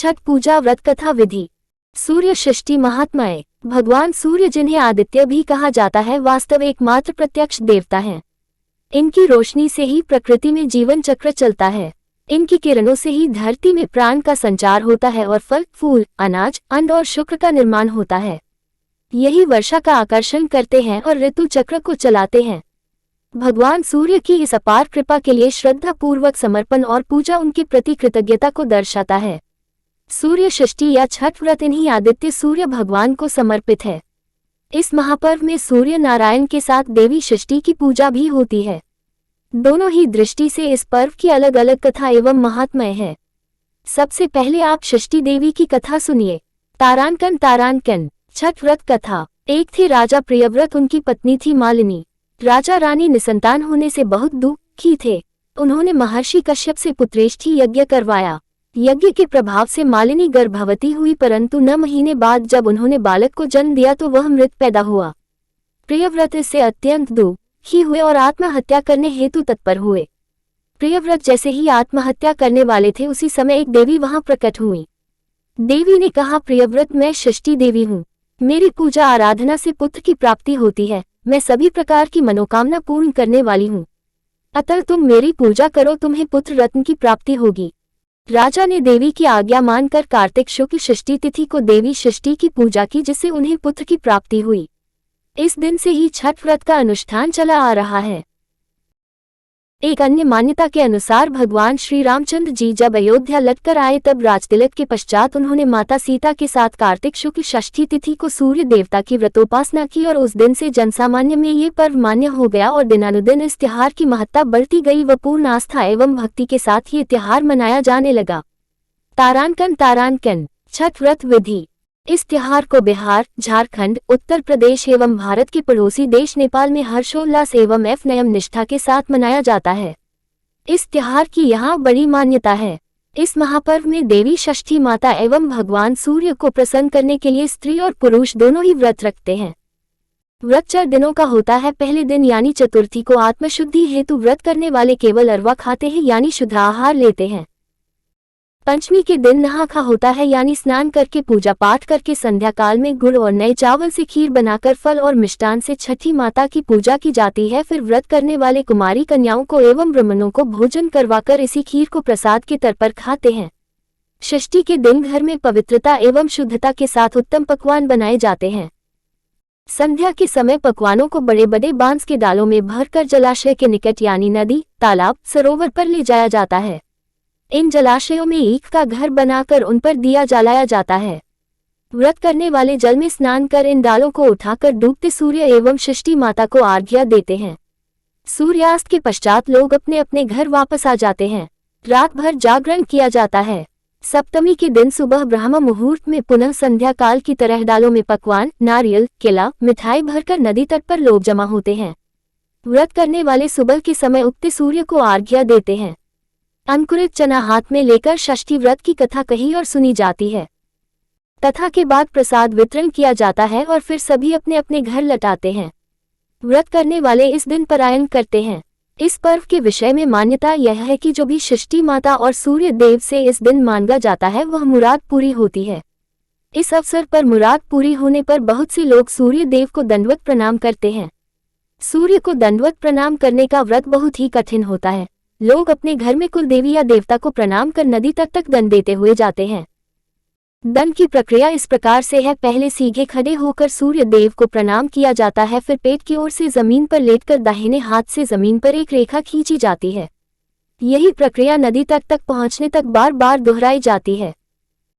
छठ पूजा व्रत कथा विधि। सूर्य षष्ठी महात्म्य। भगवान सूर्य, जिन्हें आदित्य भी कहा जाता है, वास्तव एकमात्र प्रत्यक्ष देवता हैं। इनकी रोशनी से ही प्रकृति में जीवन चक्र चलता है। इनकी किरणों से ही धरती में प्राण का संचार होता है और फल, फूल, अनाज, अन्न और शुक्र का निर्माण होता है। यही वर्षा का आकर्षण करते हैं और ऋतु चक्र को चलाते हैं। भगवान सूर्य की इस अपार कृपा के लिए श्रद्धा पूर्वक समर्पण और पूजा उनके प्रति कृतज्ञता को दर्शाता है। सूर्य षष्ठी या छठ व्रत इन्हीं आदित्य सूर्य भगवान को समर्पित है। इस महापर्व में सूर्य नारायण के साथ देवी षष्ठी की पूजा भी होती है। दोनों ही दृष्टि से इस पर्व की अलग अलग कथा एवं महात्म्य है। सबसे पहले आप षष्ठी देवी की कथा सुनिए। तारांकन। छठ व्रत कथा। एक थे राजा प्रियव्रत, उनकी पत्नी थी मालिनी। राजा रानी निसंतान होने से बहुत दुखी थे। उन्होंने महर्षि कश्यप से पुत्रेष्ठी यज्ञ करवाया। यज्ञ के प्रभाव से मालिनी गर्भवती हुई, परंतु 9 महीने बाद जब उन्होंने बालक को जन्म दिया तो वह मृत पैदा हुआ। प्रियव्रत इससे अत्यंत दुखी हुए और आत्महत्या करने हेतु तत्पर हुए। प्रियव्रत जैसे ही आत्महत्या करने वाले थे, उसी समय एक देवी वहां प्रकट हुई। देवी ने कहा, प्रियव्रत, मैं षष्ठी देवी हूँ। मेरी पूजा आराधना से पुत्र की प्राप्ति होती है। मैं सभी प्रकार की मनोकामना पूर्ण करने वाली हूँ। अतः तुम मेरी पूजा करो, तुम्हें पुत्र रत्न की प्राप्ति होगी। राजा ने देवी की आज्ञा मानकर कार्तिक शुक्ल षष्ठी तिथि को देवी षष्ठी की पूजा की, जिससे उन्हें पुत्र की प्राप्ति हुई। इस दिन से ही छठ व्रत का अनुष्ठान चला आ रहा है। एक अन्य मान्यता के अनुसार भगवान श्री रामचंद्र जी जब अयोध्या लौटकर आए, तब राजतिलक के पश्चात उन्होंने माता सीता के साथ कार्तिक शुक्ल षष्ठी तिथि को सूर्य देवता की व्रतोपासना की और उस दिन से जनसामान्य में ये पर्व मान्य हो गया और दिनानुदिन इस त्योहार की महत्ता बढ़ती गई व पूर्ण आस्था एवं भक्ति के साथ ये त्योहार मनाया जाने लगा। तारांकन। छठ व्रत विधि। इस त्योहार को बिहार, झारखंड, उत्तर प्रदेश एवं भारत के पड़ोसी देश नेपाल में हर्षोल्लास एवं नियम निष्ठा के साथ मनाया जाता है। इस त्योहार की यहाँ बड़ी मान्यता है। इस महापर्व में देवी षष्ठी माता एवं भगवान सूर्य को प्रसन्न करने के लिए स्त्री और पुरुष दोनों ही व्रत रखते हैं। व्रत 4 दिनों का होता है। पहले दिन यानी चतुर्थी को आत्मशुद्धि हेतु व्रत करने वाले केवल अरवा खाते हैं, यानी शुद्ध आहार लेते हैं। पंचमी के दिन नहा खा होता है, यानी स्नान करके पूजा पाठ करके संध्या काल में गुड़ और नए चावल से खीर बनाकर फल और मिष्टान से छठी माता की पूजा की जाती है। फिर व्रत करने वाले कुमारी कन्याओं को एवं ब्राह्मणों को भोजन करवाकर इसी खीर को प्रसाद के तौर पर खाते हैं। षष्ठी के दिन घर में पवित्रता एवं शुद्धता के साथ उत्तम पकवान बनाए जाते हैं। संध्या के समय पकवानों को बड़े बड़े बांस के डालों में भरकर जलाशय के निकट यानी नदी, तालाब, सरोवर पर ले जाया जाता है। इन जलाशयों में ईख का घर बनाकर उन पर दिया जलाया जाता है। व्रत करने वाले जल में स्नान कर इन डालों को उठाकर डूबते सूर्य एवं षष्ठी माता को अर्घ्य देते हैं। सूर्यास्त के पश्चात लोग अपने अपने घर वापस आ जाते हैं। रात भर जागरण किया जाता है। सप्तमी के दिन सुबह ब्रह्म मुहूर्त में पुनः संध्या काल की तरह डालों में पकवान, नारियल, केला, मिठाई भरकर नदी तट पर लोग जमा होते हैं। व्रत करने वाले सुबह के समय उगते सूर्य को अर्घ्य देते हैं। अंकुरित चना हाथ में लेकर षष्ठी व्रत की कथा कही और सुनी जाती है। कथा के बाद प्रसाद वितरण किया जाता है और फिर सभी अपने अपने घर लौटाते हैं। व्रत करने वाले इस दिन पलायन करते हैं। इस पर्व के विषय में मान्यता यह है कि जो भी षष्ठी माता और सूर्य देव से इस दिन मांगा जाता है वह मुराद पूरी होती है। इस अवसर पर मुराद पूरी होने पर बहुत से लोग सूर्य देव को दंडवत प्रणाम करते हैं। सूर्य को दंडवत प्रणाम करने का व्रत बहुत ही कठिन होता है। लोग अपने घर में कुल देवी या देवता को प्रणाम कर नदी तक दंड देते हुए जाते हैं। दंड की प्रक्रिया इस प्रकार से है। पहले सीधे खड़े होकर सूर्य देव को प्रणाम किया जाता है, फिर पेट की ओर से जमीन पर लेटकर दाहिने हाथ से जमीन पर एक रेखा खींची जाती है। यही प्रक्रिया नदी तक पहुंचने तक बार बार दोहराई जाती है।